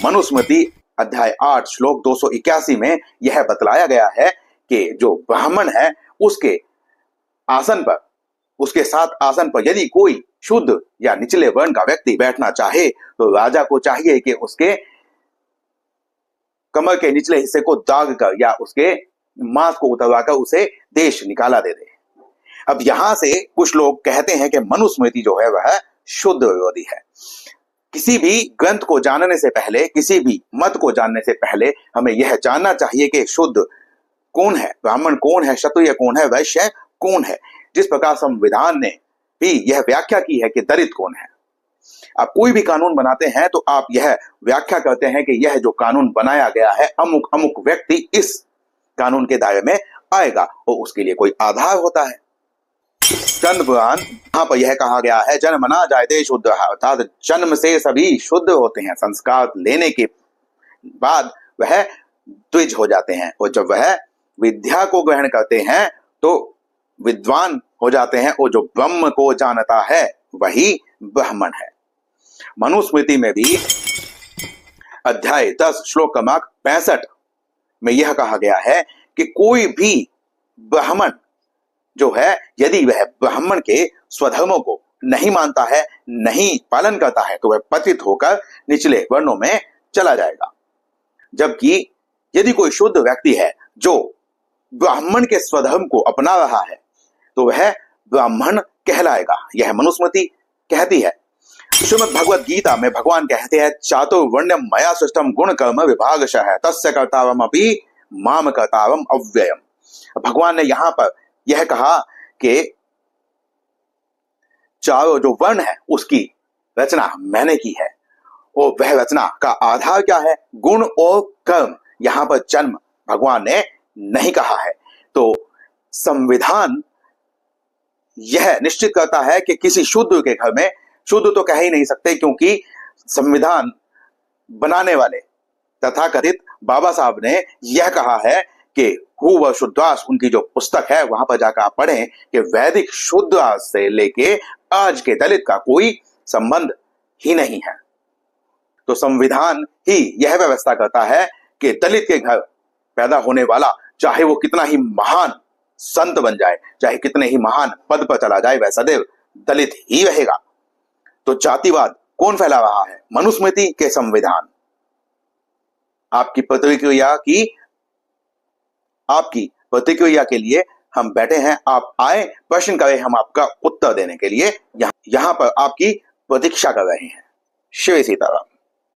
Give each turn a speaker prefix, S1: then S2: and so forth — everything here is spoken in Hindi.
S1: मनुस्मृति अध्याय 8 श्लोक 281 में यह बतलाया गया है कि जो ब्राह्मण है उसके आसन पर, उसके साथ आसन पर यदि कोई शुद्ध या निचले वर्ण का व्यक्ति बैठना चाहे तो राजा को चाहिए कि उसके कमर के निचले हिस्से को दाग कर या उसके मांस को उतरवाकर उसे देश निकाला दे दे। अब यहां से कुछ लोग कहते हैं कि मनुस्मृति जो है वह शुद्ध विरोधी है। किसी भी ग्रंथ को जानने से पहले, किसी भी मत को जानने से पहले हमें यह जानना चाहिए कि शुद्ध कौन है, ब्राह्मण कौन है, क्षत्रिय कौन है, वैश्य कौन है। जिस प्रकार संविधान ने भी यह व्याख्या की है कि दलित कौन है। आप कोई भी कानून बनाते हैं तो आप यह व्याख्या करते हैं कि यह जो कानून बनाया गया है अमुक अमुक व्यक्ति इस कानून के दायरे में आएगा और उसके लिए कोई आधार होता है। जन्म पुराण यहां पर यह कहा गया है जन्म ना जायते शुद्ध, अर्थात जन्म से सभी शुद्ध होते हैं। संस्कार लेने के बाद वह द्विज हो जाते हैं और जब वह विद्या को ग्रहण करते हैं तो विद्वान हो जाते हैं और जो ब्रह्म को जानता है वही ब्राह्मण है। मनुस्मृति में भी अध्याय 10 श्लोक क्रमांक 65 में यह कहा गया है कि कोई भी ब्राह्मण जो है यदि वह ब्राह्मण के स्वधर्मों को नहीं मानता है, नहीं पालन करता है तो वह पतित होकर निचले वर्णों में चला जाएगा। जबकि यदि कोई शुद्ध व्यक्ति है जो ब्राह्मण के स्वधर्म को अपना रहा है तो वह ब्राह्मण कहलाएगा। यह मनुस्मृति कहती है। श्रीमद् भगवद गीता में भगवान कहते हैं चातुर्वर्ण्यम मया सृष्टम गुण कर्म विभागशः तस्य कर्तारम अपि माम कर्तारम अव्ययम। भगवान ने यहां पर यह कहा कि चारों जो वर्ण है उसकी रचना मैंने की है और वह रचना का आधार क्या है, गुण और कर्म। यहां पर जन्म भगवान ने नहीं कहा है। तो संविधान यह निश्चित करता है कि किसी शुद्ध के घर में, शुद्ध तो कह ही नहीं सकते क्योंकि संविधान बनाने वाले तथाकथित बाबा साहब ने यह कहा है कि हु व शुद्धास, उनकी जो पुस्तक है वहां पर जाकर आप पढ़ें कि वैदिक शुद्धास से लेके आज के दलित का कोई संबंध ही नहीं है। तो संविधान ही यह व्यवस्था करता है कि दलित के घर पैदा होने वाला चाहे वो कितना ही महान संत बन जाए, चाहे कितने ही महान पद पर चला जाए, वह सदैव दलित ही रहेगा। तो जातिवाद कौन फैला रहा है? मनुस्मृति के संविधान। आपकी प्रतिक्रिया के लिए हम बैठे हैं। आप आए, प्रश्न करें, हम आपका उत्तर देने के लिए यहां पर आपकी प्रतीक्षा कर रहे हैं। श्री सीताराम।